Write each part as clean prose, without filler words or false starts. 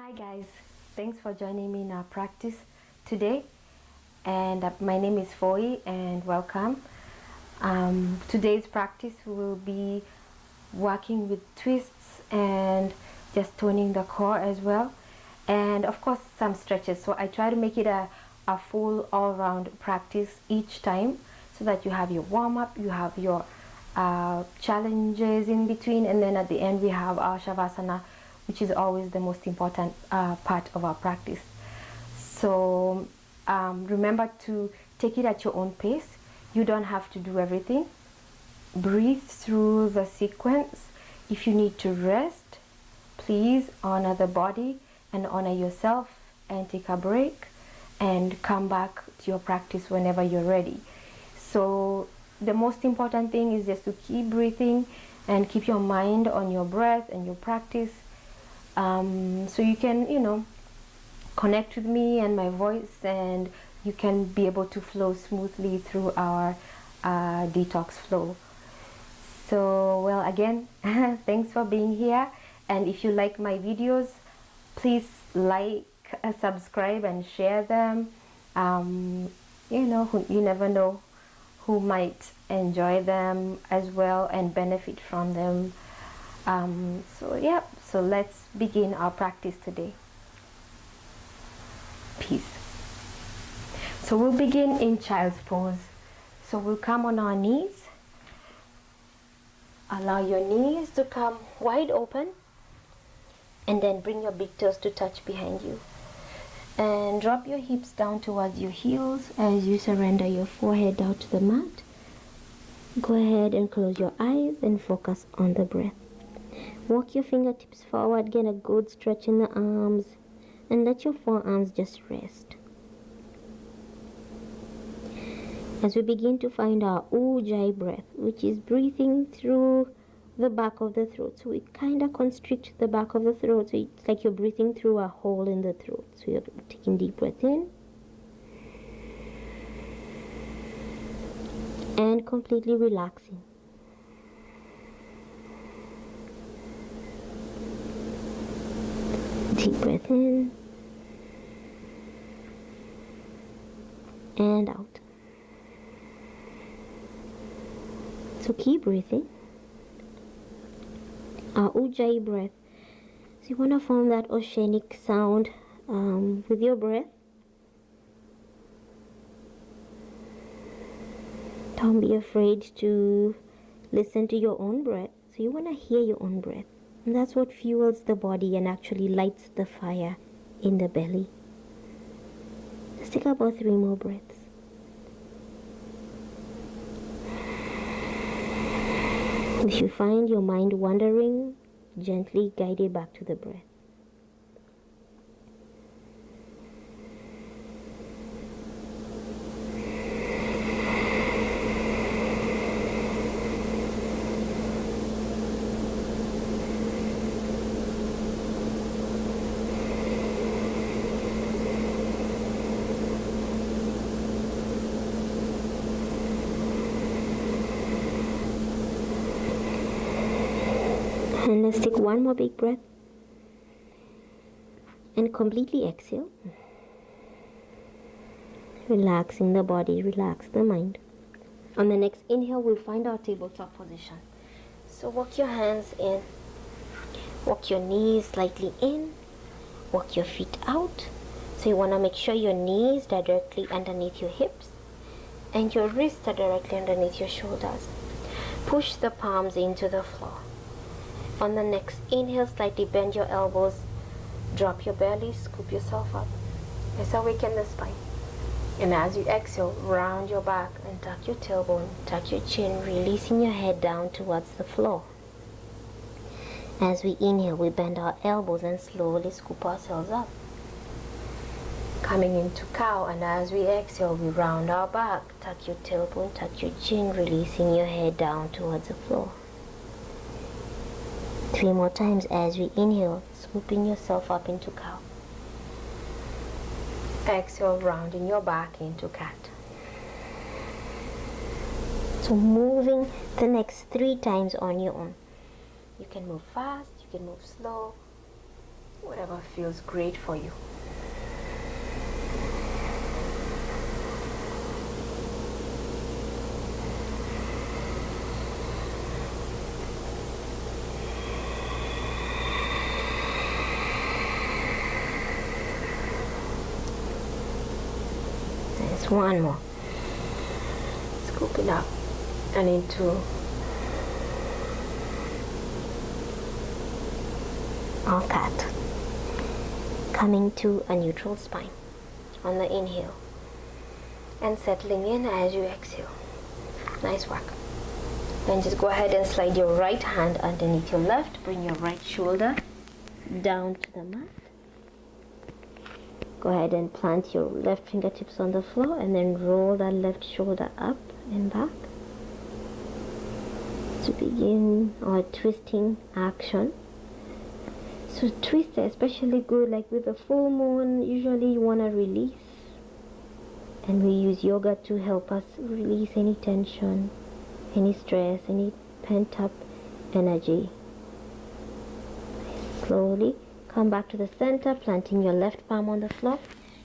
Hi guys, thanks for joining me in our practice today, and my name is Foy and welcome. Today's practice will be working with twists and just toning the core as well, and of course some stretches. So I try to make it a full all-round practice each time, so that you have your warm-up, you have your challenges in between, and then at the end we have our Savasana, which is always the most important part of our practice. So remember to take it at your own pace. You don't have to do everything. Breathe through the sequence. If you need to rest, please honor the body and honor yourself and take a break and come back to your practice whenever you're ready. So the most important thing is just to keep breathing and keep your mind on your breath and your practice. So you can, connect with me and my voice, and you can be able to flow smoothly through our detox flow. So, well, again, thanks for being here. And if you like my videos, please like, subscribe, and share them. You never know who might enjoy them as well and benefit from them. So let's begin our practice today. Peace. So we'll begin in child's pose. So we'll come on our knees. Allow your knees to come wide open, and then bring your big toes to touch behind you. And drop your hips down towards your heels as you surrender your forehead down to the mat. Go ahead and close your eyes and focus on the breath. Walk your fingertips forward, get a good stretch in the arms, and let your forearms just rest. As we begin to find our Umoja breath, which is breathing through the back of the throat. So we kind of constrict the back of the throat, so it's like you're breathing through a hole in the throat. So you're taking deep breath in and completely relaxing. Deep breath in and out. So keep breathing. Our Umoja breath. So you want to form that oceanic sound with your breath. Don't be afraid to listen to your own breath. So you want to hear your own breath. And that's what fuels the body and actually lights the fire in the belly. Let's take about 3 more breaths. If you find your mind wandering, gently guide it back to the breath. And let's take 1 more big breath and completely exhale. Relaxing the body, relax the mind. On the next inhale, we'll find our tabletop position. So walk your hands in, walk your knees slightly in, walk your feet out. So you want to make sure your knees are directly underneath your hips and your wrists are directly underneath your shoulders. Push the palms into the floor. On the next inhale, slightly bend your elbows, drop your belly, scoop yourself up. Let's awaken the spine. And as you exhale, round your back and tuck your tailbone, tuck your chin, releasing your head down towards the floor. As we inhale, we bend our elbows and slowly scoop ourselves up. Coming into cow, and as we exhale, we round our back, tuck your tailbone, tuck your chin, releasing your head down towards the floor. 3 more times as we inhale, swooping yourself up into cow. Exhale, rounding your back into cat. So moving the next 3 times on your own. You can move fast, you can move slow. whatever feels great for you. There's one more. Scoop it up and into our cat. Coming to a neutral spine on the inhale and settling in as you exhale. Nice work. Then just go ahead and slide your right hand underneath your left. Bring your right shoulder down to the mat. Go ahead and plant your left fingertips on the floor and then roll that left shoulder up and back to begin our twisting action. So twists are especially good, like with the full moon. Usually you want to release, and we use yoga to help us release any tension, any stress, any pent up energy. Slowly come back to the center, planting your left palm on the floor,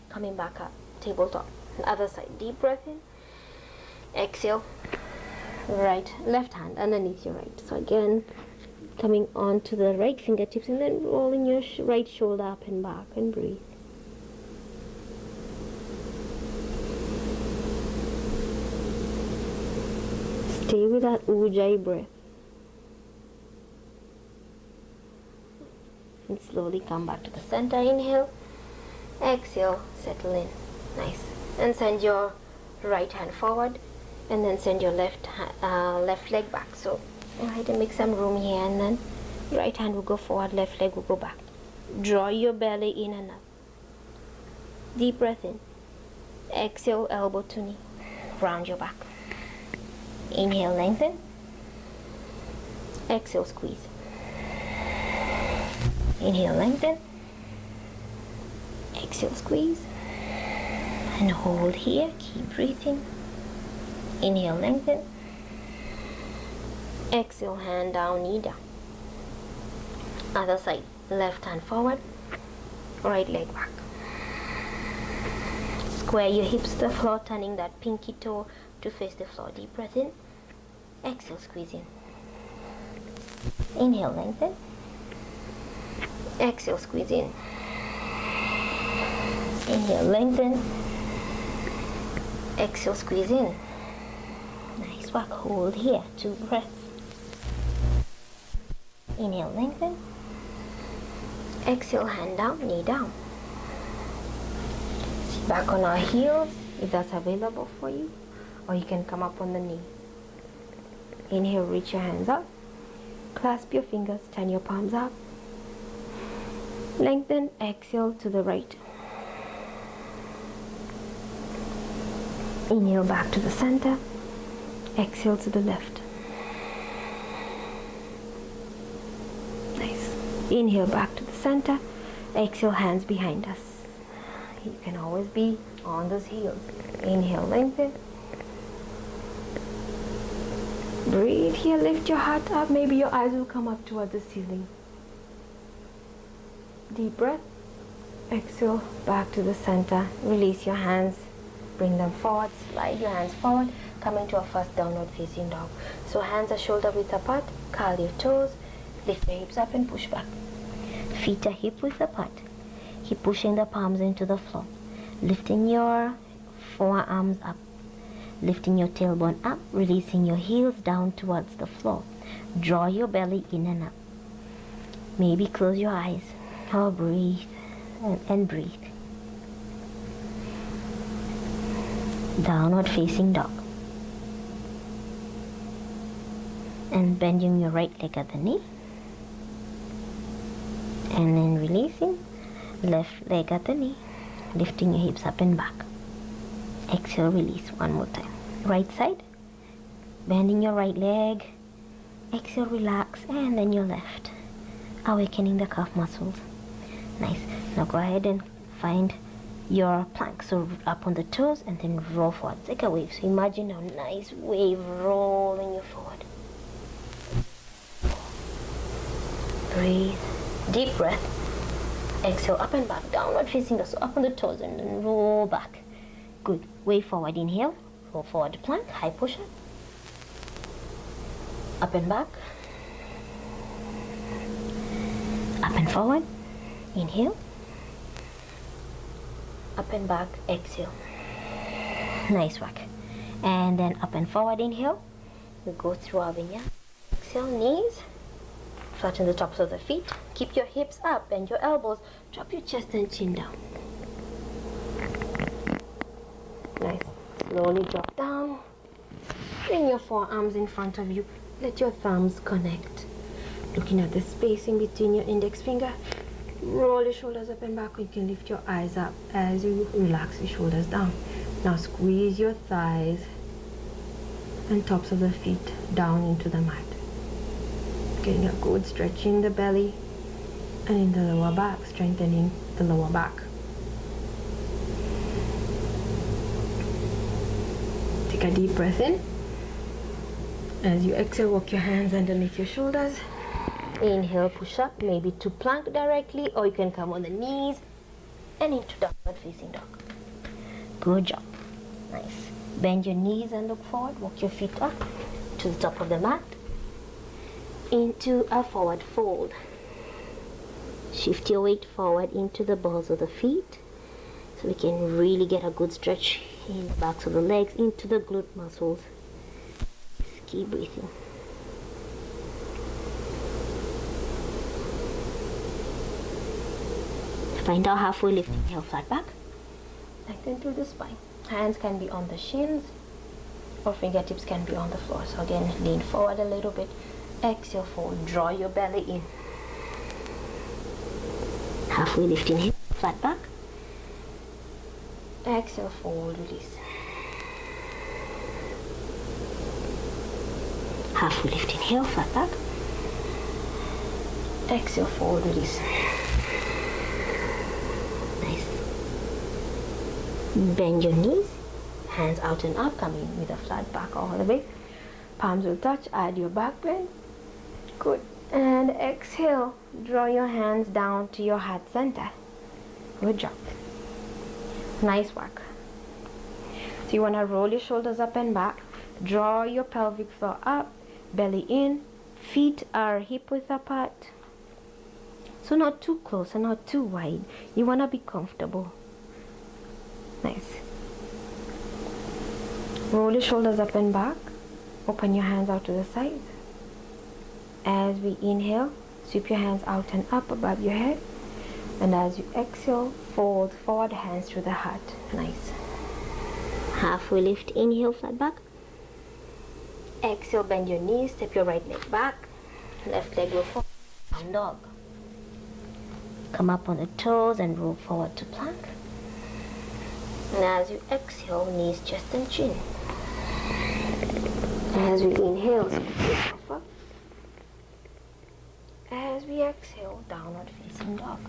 coming back up, tabletop. And other side, deep breath in, exhale, left hand underneath your right. So again, coming on to the right fingertips and then rolling your right shoulder up and back, and breathe. Stay with that Ujjayi breath. And slowly come back to the center. Inhale, exhale, settle in. Nice. And send your right hand forward and then send your left leg back. So go ahead and make some room here, and then right hand will go forward, left leg will go back. Draw your belly in and up. Deep breath in. Exhale, elbow to knee. Round your back. Inhale, lengthen. Exhale, squeeze. Inhale, lengthen. Exhale, squeeze. And hold here. Keep breathing. Inhale, lengthen. Exhale, hand down, knee down. Other side, left hand forward, right leg back. Square your hips to the floor, turning that pinky toe to face the floor. Deep breath in. Exhale, squeeze in. Inhale, lengthen. Exhale, squeeze in. Inhale, lengthen. Exhale, squeeze in. Nice work. Hold here. 2 breaths. Inhale, lengthen. Exhale, hand down, knee down. Sit back on our heels if that's available for you, or you can come up on the knee. Inhale, reach your hands up. Clasp your fingers, turn your palms up. Lengthen, exhale to the right. Inhale back to the center. Exhale to the left. Nice. Inhale back to the center. Exhale, hands behind us. You can always be on those heels. Inhale, lengthen. Breathe here, lift your heart up. Maybe your eyes will come up toward the ceiling. Deep breath. Exhale, back to the center. Release your hands. Bring them forward. Slide your hands forward. Come into a first downward facing dog. So hands are shoulder width apart. Curl your toes. Lift your hips up and push back. Feet are hip width apart. Keep pushing the palms into the floor. Lifting your forearms up. Lifting your tailbone up. Releasing your heels down towards the floor. Draw your belly in and up. Maybe close your eyes. Or breathe. And breathe. Downward facing dog. And bending your right leg at the knee. And then releasing. Left leg at the knee. Lifting your hips up and back. Exhale, release. One more time. Right side. Bending your right leg. Exhale, relax. And then your left. Awakening the calf muscles. Nice. Now go ahead and find your plank. So up on the toes and then roll forward. Take a wave. So imagine a nice wave rolling you forward. Breathe. Deep breath. Exhale, up and back, downward facing dog. So up on the toes and then roll back. Good. Way forward, inhale, roll forward to plank, high push-up. Up and back. Up and forward, inhale. Up and back, exhale. Nice work. And then up and forward, inhale. We go through our vinyasa. Exhale, knees. Flatten the tops of the feet. Keep your hips up, bend your elbows. Drop your chest and chin down. Nice. Slowly drop down. Bring your forearms in front of you. Let your thumbs connect. Looking at the space in between your index finger. Roll your shoulders up and back. You can lift your eyes up as you relax your shoulders down. Now squeeze your thighs and tops of the feet down into the mat. Getting a good stretch in the belly and in the lower back, strengthening the lower back. Take a deep breath in. As you exhale, walk your hands underneath your shoulders. Inhale, push up, maybe to plank directly, or you can come on the knees and into downward facing dog. Good job. Nice. Bend your knees and look forward. Walk your feet up to the top of the mat. Into a forward fold. Shift your weight forward into the balls of the feet so we can really get a good stretch in the backs of the legs, into the glute muscles. Just keep breathing. Find out halfway lifting. Inhale, flat back. Lengthen through the spine. Hands can be on the shins or fingertips can be on the floor. So again, lean forward a little bit. Exhale, fold. Draw your belly in. Halfway lift, inhale, flat back. Exhale, fold, release. Halfway lift, inhale, flat back. Exhale, fold, release. Nice. Bend your knees, hands out and up, coming with a flat back all the way. Palms will touch, add your back bend. Good. And exhale, draw your hands down to your heart center. Good job. Nice work. So you want to roll your shoulders up and back. Draw your pelvic floor up, belly in. Feet are hip width apart. So not too close and not too wide. You want to be comfortable. Nice. Roll your shoulders up and back. Open your hands out to the side. As we inhale, sweep your hands out and up above your head. And as you exhale, fold forward, hands through the heart. Nice. Halfway lift, inhale, flat back. Exhale, bend your knees, step your right leg back. Left leg will forward, down dog. Come up on the toes and roll forward to plank. And as you exhale, knees, chest and chin. As we inhale, scoop yourself up. As we exhale, downward facing dog.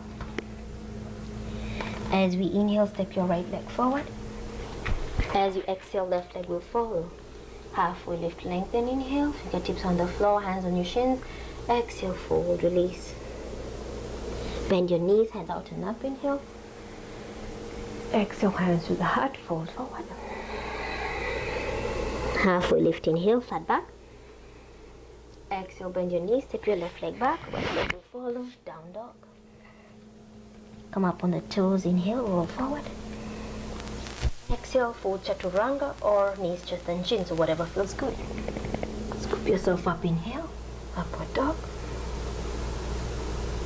As we inhale, step your right leg forward. As you exhale, left leg will follow. Halfway lift, lengthen, inhale. Fingertips on the floor, hands on your shins. Exhale, fold, release. Bend your knees, hands out and up, inhale. Exhale, hands to the heart, fold forward. Halfway lift, inhale, flat back. Exhale, bend your knees, step your left leg back, right leg will follow, down dog. Come up on the toes, inhale, roll forward. Exhale, fold chaturanga or knees, chest and chin, so whatever feels good. Scoop yourself up, inhale, upward dog.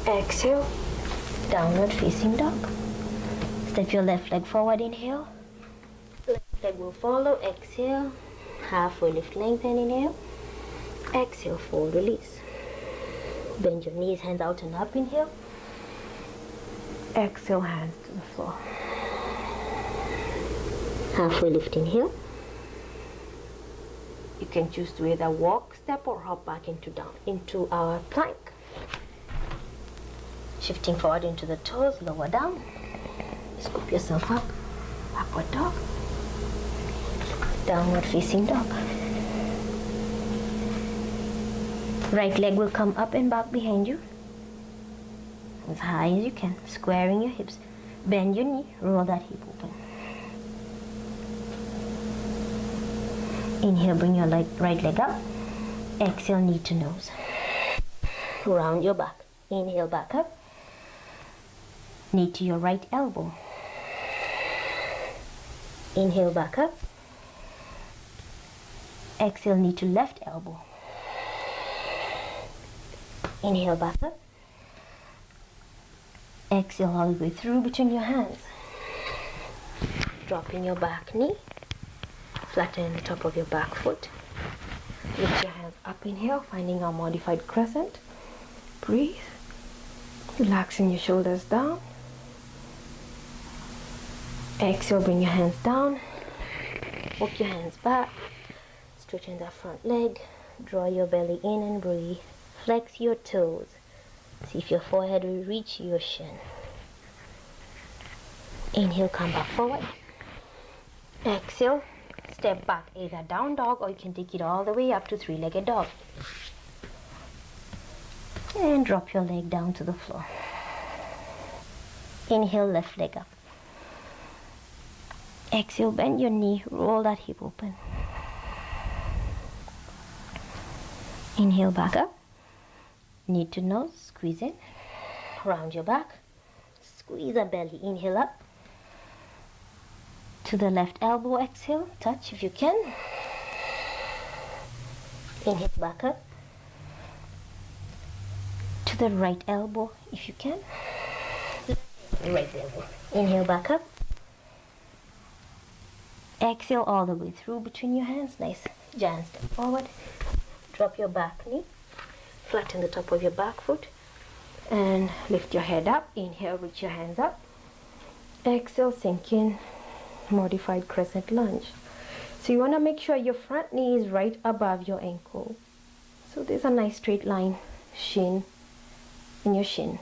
Exhale, downward facing dog. Step your left leg forward, inhale. Left leg will follow, exhale. Halfway lift, lengthen, inhale. Exhale, fold, release. Bend your knees, hands out and up, inhale. Exhale, hands to the floor. Halfway lift, inhale. You can choose to either walk, step or hop back into our plank. Shifting forward into the toes, lower down. Scoop yourself up, upward dog. Downward facing dog. Right leg will come up and back behind you. as high as you can, squaring your hips. Bend your knee, roll that hip open. Inhale, bring your right leg up. Exhale, knee to nose. Round your back. Inhale, back up. Knee to your right elbow. Inhale, back up. Exhale, knee to left elbow. Inhale, back up. Exhale all the way through between your hands. Dropping your back knee. Flatten the top of your back foot. Lift your hands up, inhale, finding our modified crescent. Breathe. Relaxing your shoulders down. Exhale, bring your hands down. Walk your hands back. Straighten the front leg. Draw your belly in and breathe. Flex your toes. See if your forehead will reach your shin. Inhale, come back forward. Exhale, step back, either down dog or you can take it all the way up to three-legged dog. And drop your leg down to the floor. Inhale, left leg up. Exhale, bend your knee, roll that hip open. Inhale, back up. Knee to nose, squeeze in. Round your back. Squeeze the belly. Inhale up. To the left elbow, exhale. Touch if you can. Inhale, back up. To the right elbow if you can. Right elbow. Inhale, back up. Exhale all the way through between your hands. Nice. Giant step forward. Drop your back knee. Flatten the top of your back foot. And lift your head up. Inhale, reach your hands up. Exhale, sink in. Modified crescent lunge. So you want to make sure your front knee is right above your ankle. So there's a nice straight line. Shin in your shin.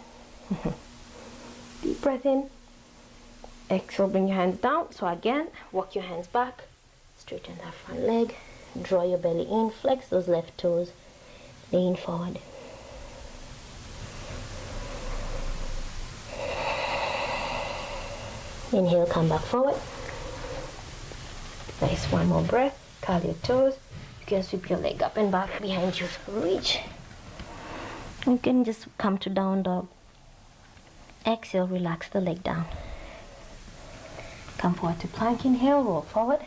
Deep breath in. Exhale, bring your hands down. So again, walk your hands back. Straighten that front leg. Draw your belly in. Flex those left toes. Lean forward. Inhale, come back forward. Nice, one more breath. Curl your toes. You can sweep your leg up and back behind you. Reach. You can just come to down dog. Exhale, relax the leg down. Come forward to plank. Inhale, roll forward.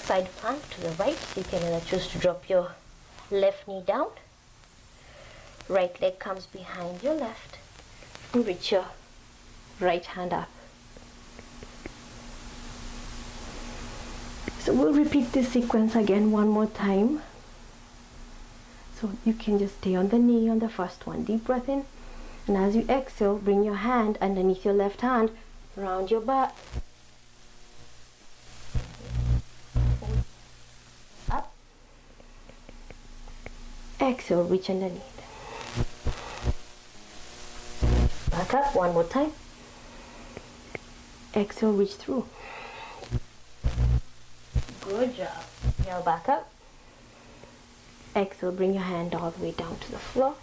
Side plank to the right. So you can either choose to drop your left knee down. Right leg comes behind your left. And reach your right hand up. So we'll repeat this sequence again one more time. So you can just stay on the knee on the first one. Deep breath in. And as you exhale, bring your hand underneath your left hand, round your back. Up. Exhale, reach underneath. Back up one more time. Exhale, reach through. Good job. Now back up. Exhale, bring your hand all the way down to the floor.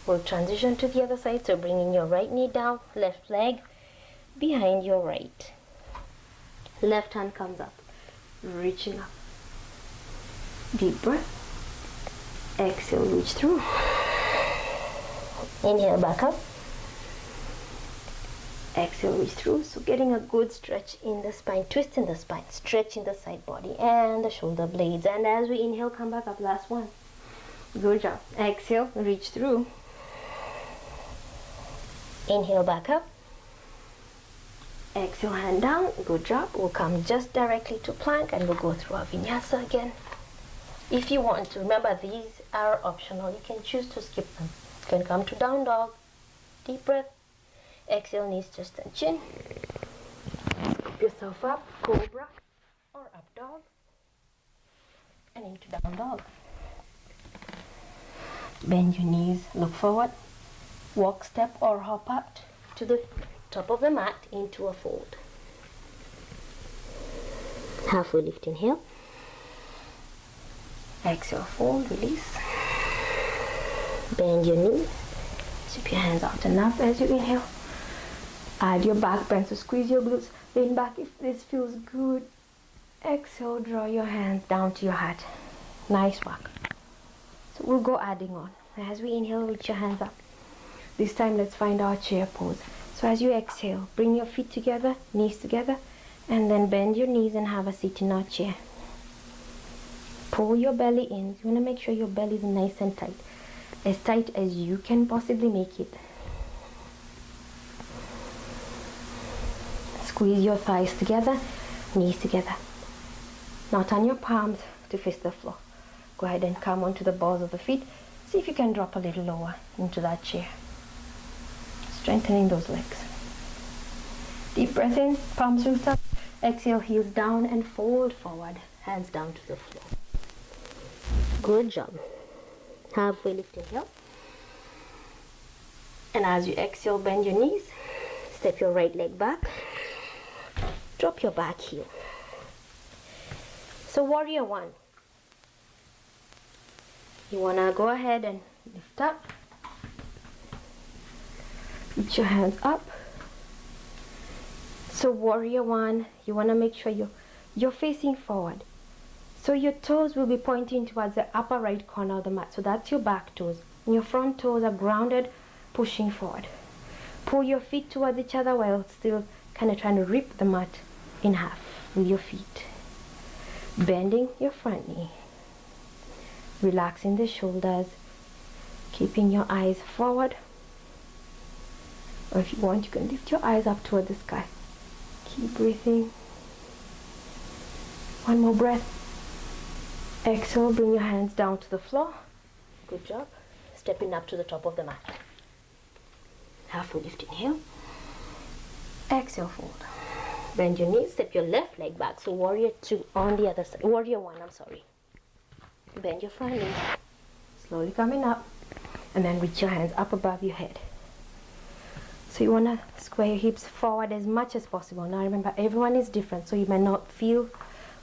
We'll transition to the other side. So bringing your right knee down, left leg behind your right. Left hand comes up, reaching up. Deep breath. Exhale, reach through. Inhale, back up. Exhale, reach through. So getting a good stretch in the spine, twist in the spine, stretch in the side body and the shoulder blades. And as we inhale, come back up. Last one. Good job. Exhale, reach through. Inhale, back up. Exhale, hand down. Good job. We'll come just directly to plank and we'll go through our vinyasa again. If you want to, remember these are optional. You can choose to skip them. You can come to down dog. Deep breath. Exhale, knees just touch chin. Scoop yourself up, cobra or up dog. And into down dog. Bend your knees, look forward. Walk, step or hop up to the top of the mat into a fold. Halfway lift, inhale. Exhale, fold, release. Bend your knees. Sweep your hands out and up as you inhale. Add your back bend, so squeeze your glutes. Lean back if this feels good. Exhale, draw your hands down to your heart. Nice work. So we'll go adding on. As we inhale, reach your hands up. This time, let's find our chair pose. So as you exhale, bring your feet together, knees together, and then bend your knees and have a seat in our chair. Pull your belly in. You want to make sure your belly is nice and tight. As tight as you can possibly make it. Squeeze your thighs together, knees together. Now turn your palms to face the floor. Go ahead and come onto the balls of the feet. See if you can drop a little lower into that chair. Strengthening those legs. Deep breath in, palms roots up. Exhale, heels down and fold forward. Hands down to the floor. Good job. Halfway lift, inhale. And as you exhale, bend your knees. Step your right leg back. Drop your back heel. So warrior one. You want to go ahead and lift up. Reach your hands up. So warrior one, you want to make sure you're facing forward. So your toes will be pointing towards the upper right corner of the mat. So that's your back toes. And your front toes are grounded, pushing forward. Pull your feet towards each other while still kind of trying to rip the mat in half with your feet. Bending your front knee. Relaxing the shoulders. Keeping your eyes forward. Or if you want, you can lift your eyes up toward the sky. Keep breathing. One more breath. Exhale, bring your hands down to the floor. Good job. Stepping up to the top of the mat. Halfway lift, inhale. Exhale, fold. Bend your knees, step your left leg back. So warrior two on the other side. Warrior one, I'm sorry. Bend your front knee. Slowly coming up. And then reach your hands up above your head. So you want to square your hips forward as much as possible. Now remember, everyone is different, so you may not feel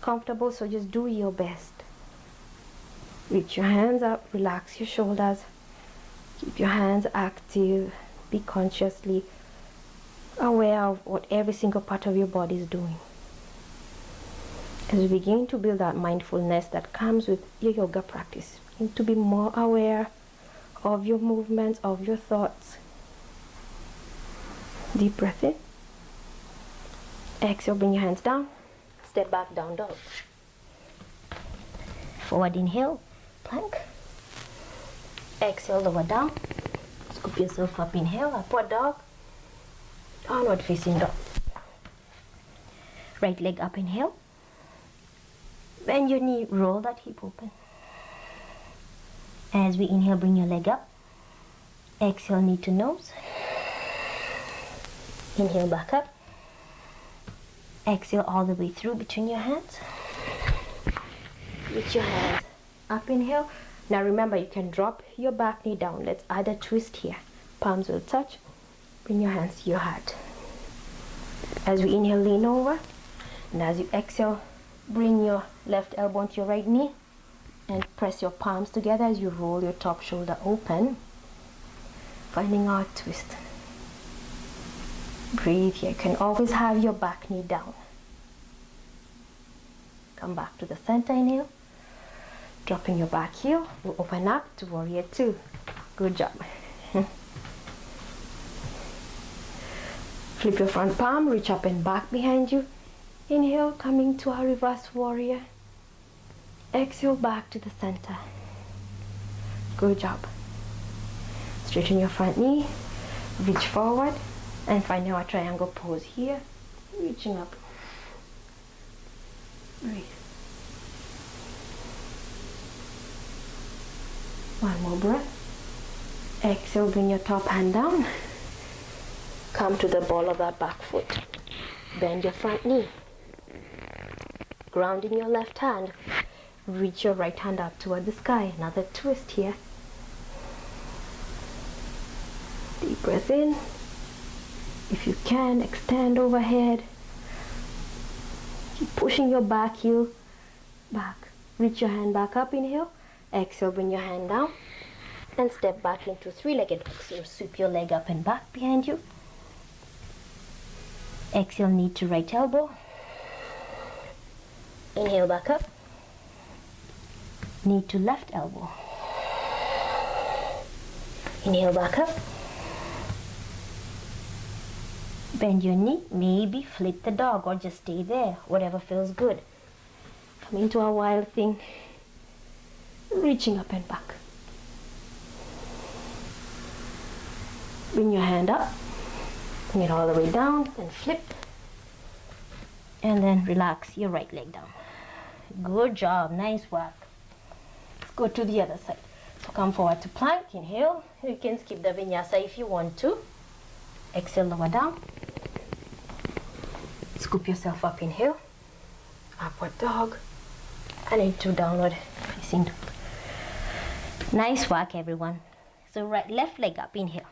comfortable, so just do your best. Reach your hands up, relax your shoulders. Keep your hands active. Be consciously aware of what every single part of your body is doing. As we begin to build that mindfulness that comes with your yoga practice, you need to be more aware of your movements, of your thoughts. Deep breath in. Exhale, bring your hands down. Step back, down dog. Forward inhale, plank. Exhale, lower down. Scoop yourself up, inhale, upward dog. Downward facing dog. Right leg up, inhale. Bend your knee, roll that hip open. As we inhale, bring your leg up. Exhale, knee to nose. Inhale, back up. Exhale all the way through between your hands. Reach your hands up, inhale. Now remember, you can drop your back knee down. Let's add a twist here. Palms will touch. Bring your hands to your heart. As we inhale, lean over. And as you exhale, bring your left elbow onto your right knee. And press your palms together as you roll your top shoulder open. Finding our twist. Breathe here. You can always have your back knee down. Come back to the center, inhale. Dropping your back heel. We'll open up to warrior two. Good job. Flip your front palm, reach up and back behind you. Inhale, coming to our reverse warrior. Exhale, back to the center. Good job. Straighten your front knee, reach forward, and find our triangle pose here. Reaching up. Breathe. One more breath. Exhale, bring your top hand down. Come to the ball of that back foot. Bend your front knee. Ground in your left hand. Reach your right hand up toward the sky. Another twist here. Deep breath in. If you can, extend overhead. Keep pushing your back heel back. Reach your hand back up, inhale. Exhale, bring your hand down. and step back into three-legged dog. So sweep your leg up and back behind you. Exhale, knee to right elbow. Inhale, back up. Knee to left elbow. Inhale, back up. Bend your knee, maybe flip the dog or just stay there, whatever feels good. Come into a wild thing, reaching up and back. Bring your hand up, bring it all the way down and flip. And then relax your right leg down. Good job, nice work. Let's go to the other side. So come forward to plank, inhale. You can skip the vinyasa if you want to. Exhale, lower down. Scoop yourself up, inhale. Upward dog. And into downward facing dog. Nice work, everyone. So left leg up, inhale.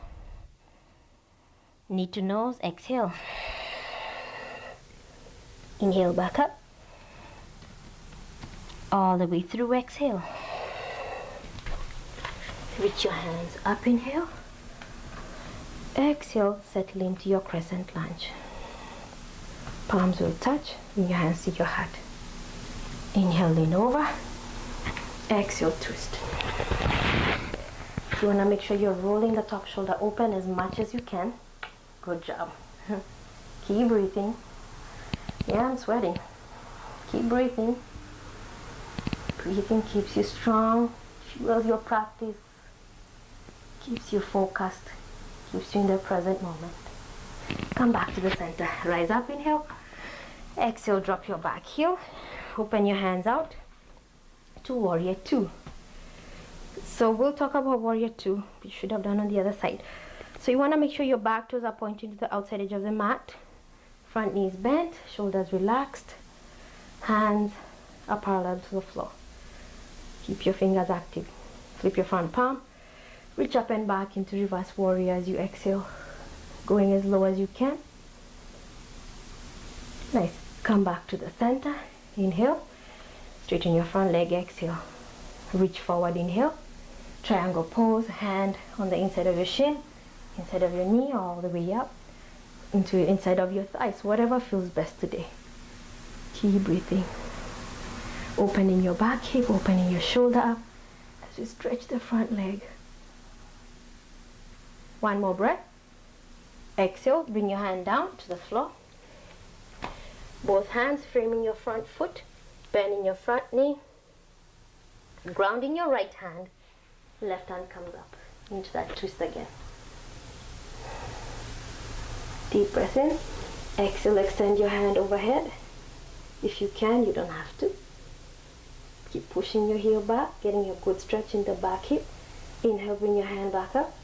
Knee to nose, exhale. Inhale, back up. All the way through, exhale. Reach your hands up, inhale. Exhale, settle into your crescent lunge. Palms will touch, bring your hands to your heart. Inhale, lean over. Exhale, twist. You want to make sure you're rolling the top shoulder open as much as you can. Good job. Keep breathing. Yeah, I'm sweating. Keep breathing. Breathing keeps you strong, fuels your practice, keeps you focused, keeps you in the present moment. Come back to the center. Rise up, inhale. Exhale, drop your back heel. Open your hands out to warrior two. So we'll talk about warrior two. We should have done on the other side. So you want to make sure your back toes are pointing to the outside edge of the mat. Front knees bent, shoulders relaxed, hands are parallel to the floor. Keep your fingers active. Flip your front palm. Reach up and back into reverse warrior as you exhale, going as low as you can. Nice. Come back to the center. Inhale. Straighten your front leg. Exhale. Reach forward. Inhale. Triangle pose. Hand on the inside of your shin, inside of your knee, all the way up into inside of your thighs. Whatever feels best today. Keep breathing. Opening your back hip, opening your shoulder up as you stretch the front leg. One more breath. Exhale, bring your hand down to the floor. Both hands framing your front foot, bending your front knee, grounding your right hand. Left hand comes up into that twist again. Deep breath in. Exhale, extend your hand overhead. If you can, you don't have to. Keep pushing your heel back, getting a good stretch in the back hip. Inhale, bring your hand back up.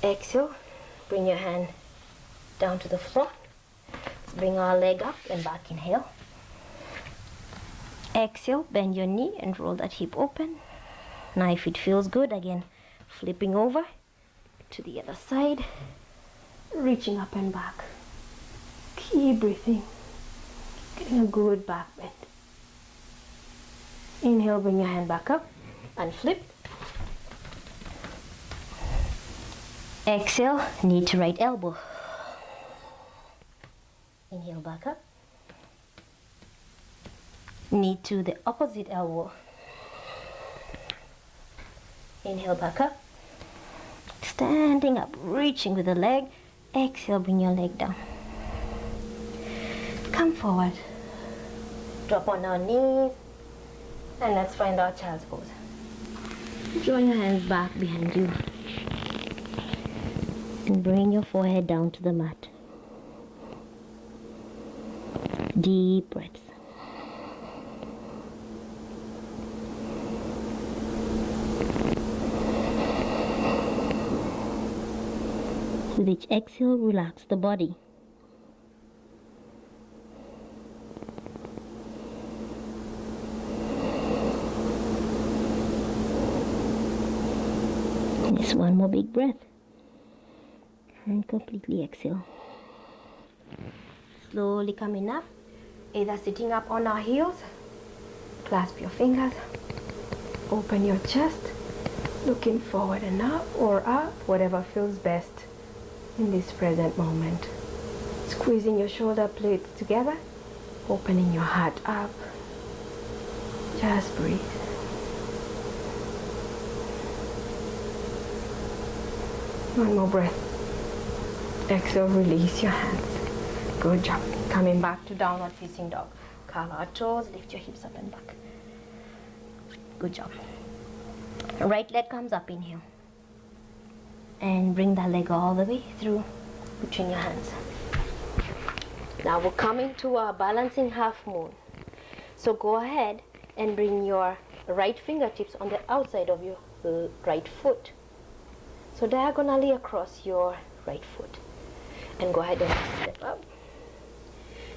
Exhale, bring your hand down to the floor. Let's bring our leg up and back. Inhale. Exhale, bend your knee and roll that hip open. Now if it feels good, again, flipping over to the other side, reaching up and back. Keep breathing, getting a good back bend. Inhale, bring your hand back up and flip. Exhale, knee to right elbow. Inhale, back up. Knee to the opposite elbow. Inhale, back up. Standing up, reaching with the leg. Exhale, bring your leg down. Come forward. Drop on our knees. And let's find our child's pose. Draw your hands back behind you. And bring your forehead down to the mat. Deep breaths. With each exhale, relax the body. Just one more big breath. And completely exhale. Slowly coming up, either sitting up on our heels, clasp your fingers, open your chest, Looking forward and up or up, whatever feels best in this present moment. Squeezing your shoulder blades together, opening your heart up. Just breathe. One more breath. Exhale, release your hands. Good job. Coming back to downward facing dog. Curl our toes, lift your hips up and back. Good job. Right leg comes up, inhale. And bring that leg all the way through between your hands. Now we're coming to our balancing half moon. So go ahead and bring your right fingertips on the outside of your right foot. So diagonally across your right foot. And go ahead and step up.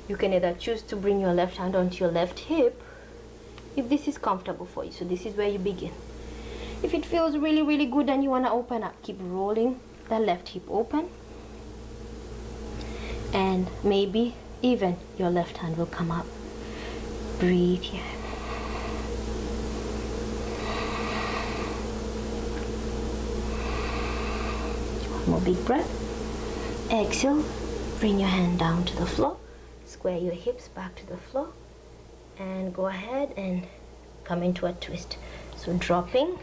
You can either choose to bring your left hand onto your left hip if this is comfortable for you. So this is where you begin. If it feels really, really good and you want to open up, keep rolling the left hip open. And maybe even your left hand will come up. Breathe here. One more big breath. Exhale. Bring your hand down to the floor. Square your hips back to the floor. And go ahead and come into a twist. So dropping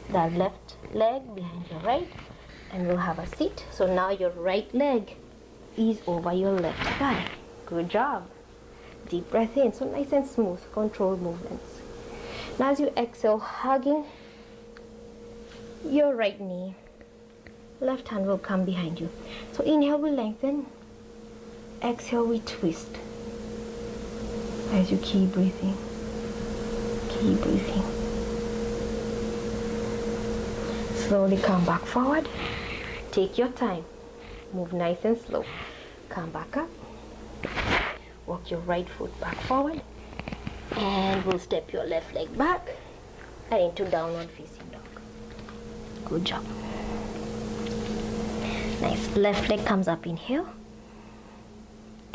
that left leg behind your right, and we'll have a seat. So now your right leg is over your left thigh. Good job. Deep breath in. So nice and smooth, controlled movements. Now as you exhale, hugging your right knee, left hand will come behind you. So inhale, we lengthen. Exhale, we twist. As you keep breathing. Keep breathing. Slowly come back forward. Take your time. Move nice and slow. Come back up. Walk your right foot back forward. And we'll step your left leg back and into downward facing dog. Good job. Nice. Left leg comes up, inhale.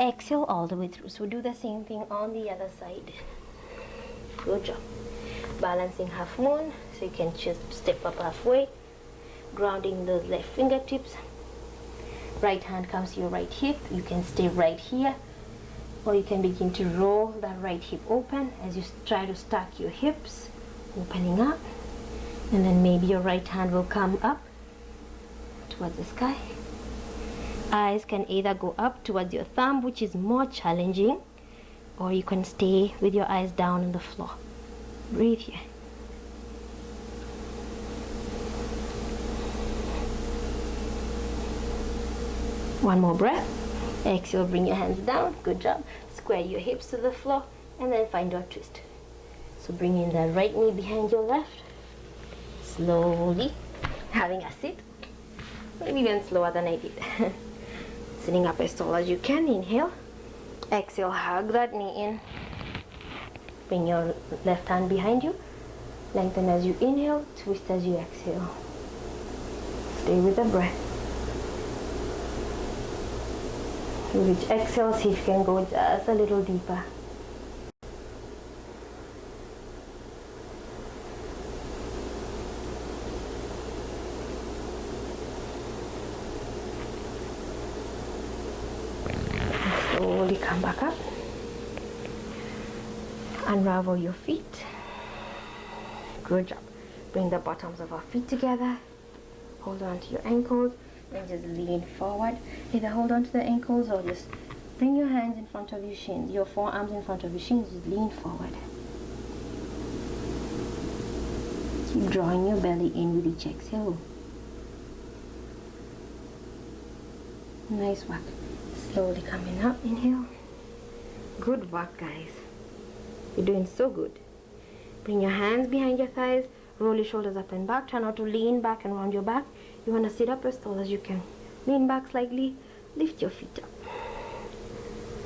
Exhale all the way through. So do the same thing on the other side. Good job. Balancing half moon. So you can just step up halfway. Grounding the left fingertips. Right hand comes to your right hip. You can stay right here. Or you can begin to roll that right hip open as you try to stack your hips. Opening up. And then maybe your right hand will come up towards the sky. Eyes can either go up towards your thumb, which is more challenging, or you can stay with your eyes down on the floor. Breathe here. One more breath. Exhale, bring your hands down. Good job. Square your hips to the floor and then find your twist. So bring in the right knee behind your left. Slowly having a sit. Maybe even slower than I did. Sitting up as tall as you can. Inhale. Exhale, hug that knee in. Bring your left hand behind you. Lengthen as you inhale, twist as you exhale. Stay with the breath. With each exhale, see if you can go just a little deeper. Slowly come back up. Unravel your feet. Good job. Bring the bottoms of our feet together. Hold on to your ankles and just lean forward. Either hold on to the ankles or just bring your hands in front of your shins, your forearms in front of your shins. Just lean forward. Keep drawing your belly in with each exhale. Nice work. Slowly coming up. Inhale. Good work, guys. You're doing so good. Bring your hands behind your thighs. Roll your shoulders up and back. Try not to lean back and round your back. You want to sit up as tall as you can. Lean back slightly. Lift your feet up.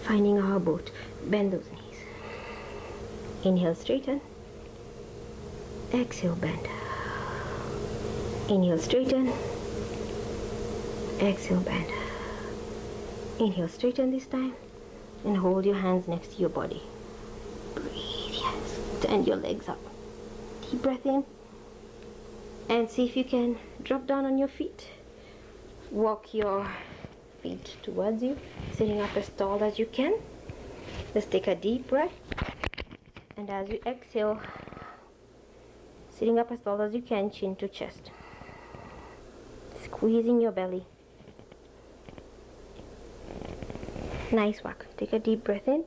Finding our boat. Bend those knees. Inhale, straighten. Exhale, bend. Inhale, straighten. Exhale, bend. Inhale, straighten this time. And hold your hands next to your body. Breathe, yes. Extend your legs up. Deep breath in. And see if you can drop down on your feet. Walk your feet towards you, sitting up as tall as you can. Just take a deep breath, and as you exhale, sitting up as tall as you can, chin to chest, squeezing your belly. Nice work. Take a deep breath in,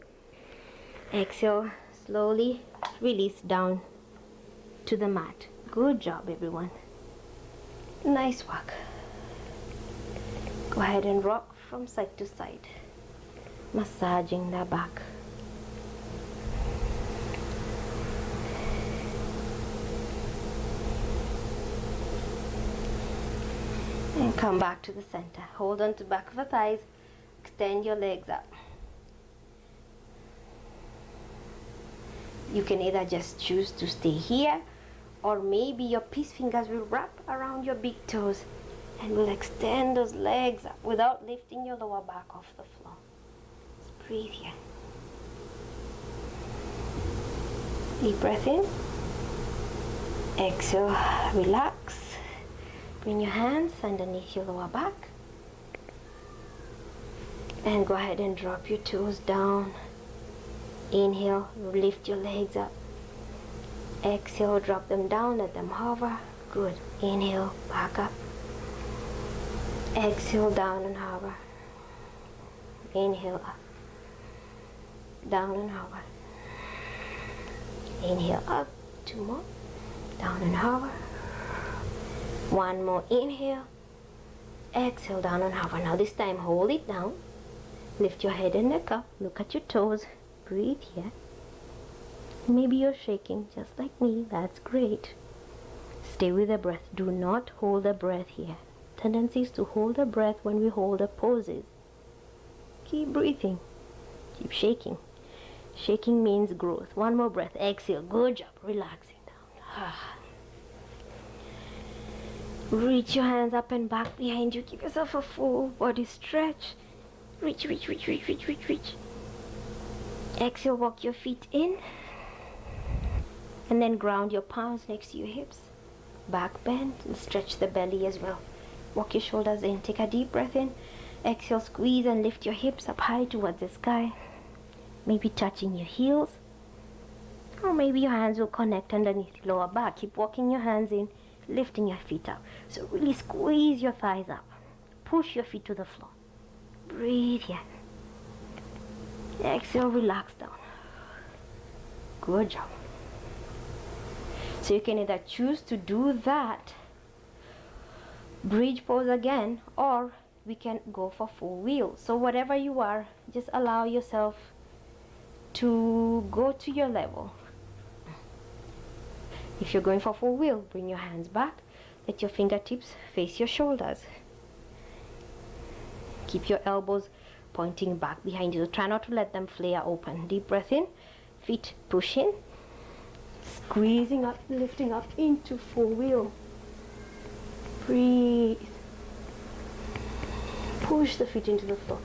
exhale, slowly release down to the mat. Good job, everyone. Nice work. Go ahead and rock from side to side, massaging the back. And come back to the center. Hold on to the back of the thighs. Extend your legs up. You can either just choose to stay here, or maybe your peace fingers will wrap around your big toes and will extend those legs up without lifting your lower back off the floor. Just breathe here. Deep breath in. Exhale, relax. Bring your hands underneath your lower back. And go ahead and drop your toes down. Inhale, lift your legs up. Exhale, drop them down, let them hover. Good. Inhale, back up. Exhale, down and hover. Inhale, up. Down and hover. Inhale, up. 2 more. Down and hover. 1 more. Inhale. Exhale, down and hover. Now this time, hold it down. Lift your head and neck up. Look at your toes. Breathe here. Maybe you're shaking just like me. That's great. Stay with the breath. Do not hold the breath here. Tendency is to hold the breath when we hold the poses. Keep breathing. Keep shaking. Shaking means growth. 1 more breath. Exhale. Good job. Relaxing down. Reach your hands up and back behind you. Give yourself a full body stretch. Reach, reach, reach, reach, reach, reach, reach. Exhale, walk your feet in. And then ground your palms next to your hips. Back bend and stretch the belly as well. Walk your shoulders in. Take a deep breath in. Exhale, squeeze and lift your hips up high towards the sky. Maybe touching your heels. Or maybe your hands will connect underneath your lower back. Keep walking your hands in, lifting your feet up. So really squeeze your thighs up. Push your feet to the floor. Breathe here. Exhale, relax down. Good job. So you can either choose to do that bridge pose again, or we can go for full wheel. So whatever you are, just allow yourself to go to your level. If you're going for full wheel, bring your hands back. Let your fingertips face your shoulders. Keep your elbows pointing back behind you. Try not to let them flare open. Deep breath in. Feet push in. Squeezing up, lifting up into full wheel. Breathe. Push the feet into the floor.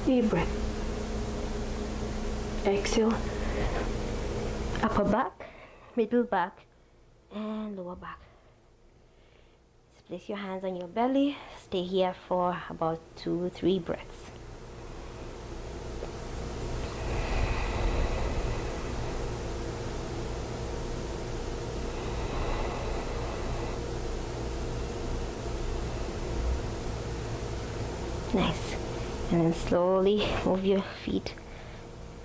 Deep breath. Exhale. Upper back, middle back, and lower back. Just place your hands on your belly. Stay here for about 2-3 breaths. Nice. And then slowly move your feet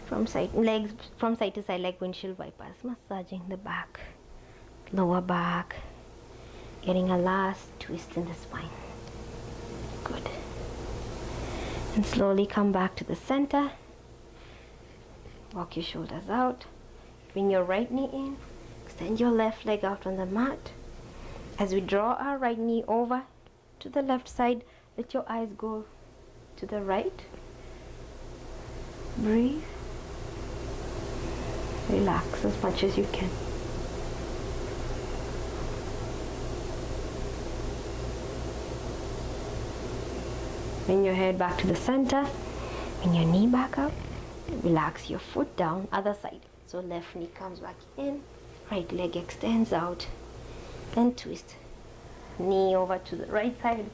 from side, legs from side to side like windshield wipers, massaging the back, lower back, getting a last twist in the spine. Good. And slowly come back to the center. Walk your shoulders out. Bring your right knee in. Extend your left leg out on the mat. As we draw our right knee over to the left side, let your eyes go to the right. Breathe. Relax as much as you can. Bring your head back to the center. Bring your knee back up. Relax your foot down, other side. So left knee comes back in, right leg extends out, and twist. Knee over to the right side.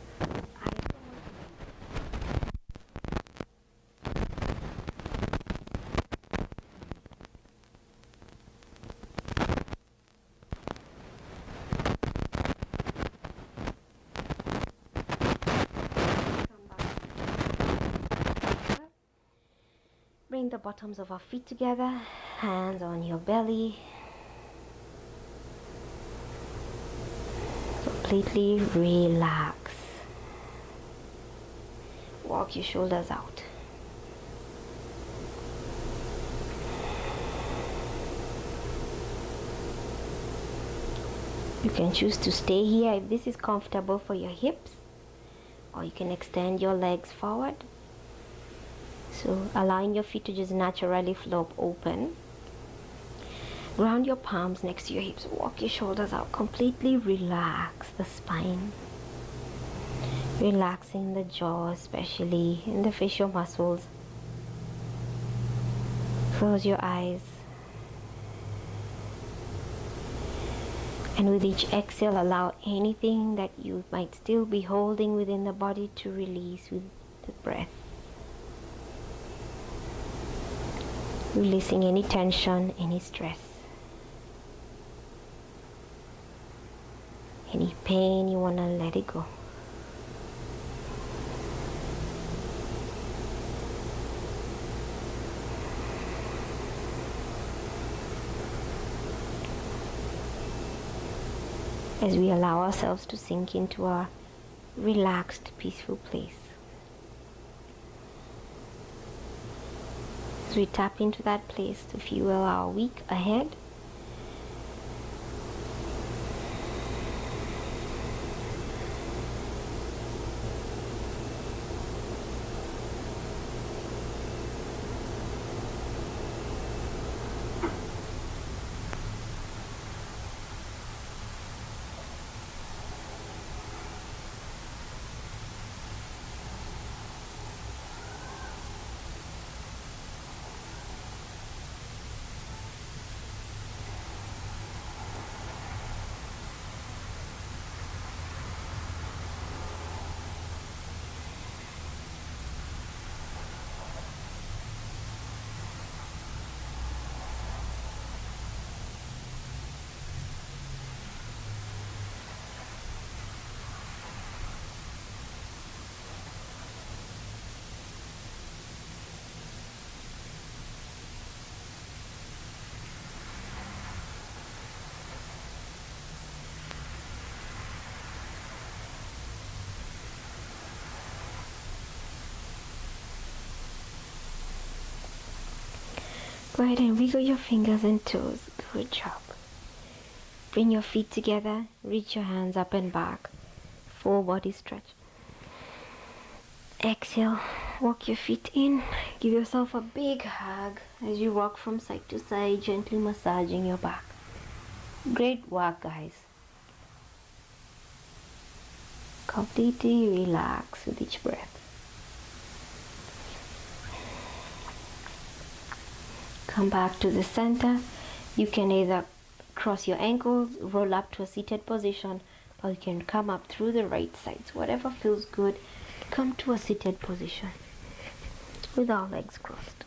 Bring the bottoms of our feet together, hands on your belly. Completely relax. Walk your shoulders out. You can choose to stay here if this is comfortable for your hips, or you can extend your legs forward. So allowing your feet to just naturally flop open. Ground your palms next to your hips. Walk your shoulders out. Completely relax the spine. Relaxing the jaw, especially in the facial muscles. Close your eyes. And with each exhale, allow anything that you might still be holding within the body to release with the breath. Releasing any tension, any stress, any pain, you want to let it go. As we allow ourselves to sink into our relaxed, peaceful place. As we tap into that place to fuel our week ahead. Go ahead and wiggle your fingers and toes. Good job. Bring your feet together. Reach your hands up and back. Full body stretch. Exhale. Walk your feet in. Give yourself a big hug as you rock from side to side, gently massaging your back. Great work, guys. Completely relax with each breath. Come back to the center. You can either cross your ankles, roll up to a seated position, or you can come up through the right sides. Whatever feels good, come to a seated position with our legs crossed.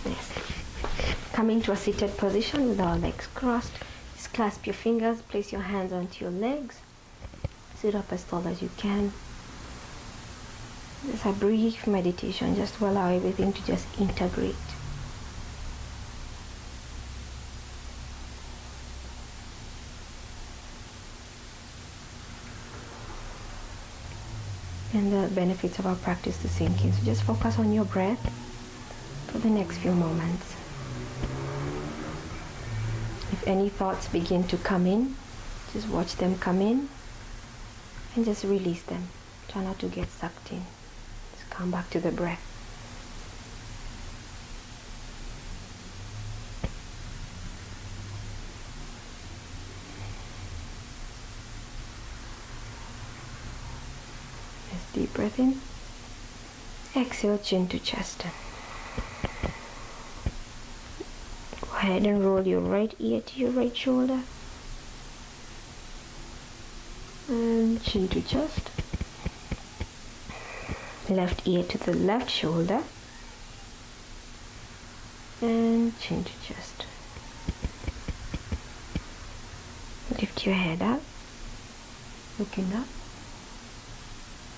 Yes. Coming to a seated position with our legs crossed. Just clasp your fingers, place your hands onto your legs. Sit up as tall as you can. Just a brief meditation, just to allow everything to just integrate. And the benefits of our practice to sink in. So just focus on your breath for the next few moments. If any thoughts begin to come in, just watch them come in and just release them. Try not to get sucked in. Just come back to the breath. deep breath in. Exhale, chin to chest. Go ahead and roll your right ear to your right shoulder. And chin to chest. Left ear to the left shoulder. And chin to chest. Lift your head up. Looking up.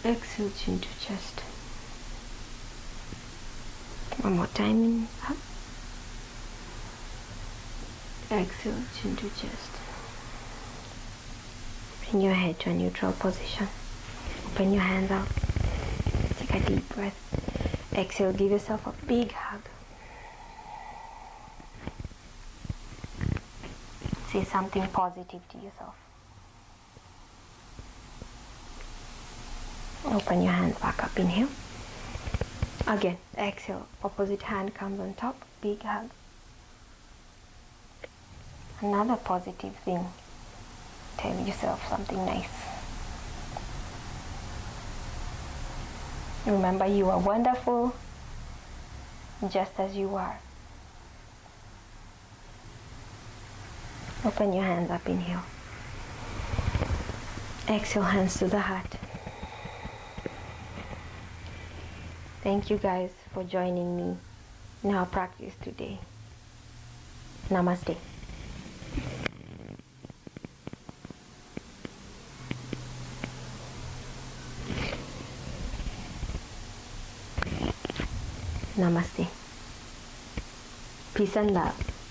Exhale, chin to chest. One more time, in up. Exhale, chin to chest. Bring your head to a neutral position. Open your hands out. Take a deep breath. Exhale, give yourself a big hug. Say something positive to yourself. Open your hands back up, inhale. Again, exhale, opposite hand comes on top, big hug. Another positive thing, tell yourself something nice. Remember, you are wonderful, just as you are. Open your hands up, inhale. Exhale, hands to the heart. Thank you guys for joining me in our practice today. Namaste. Namaste. Peace and love.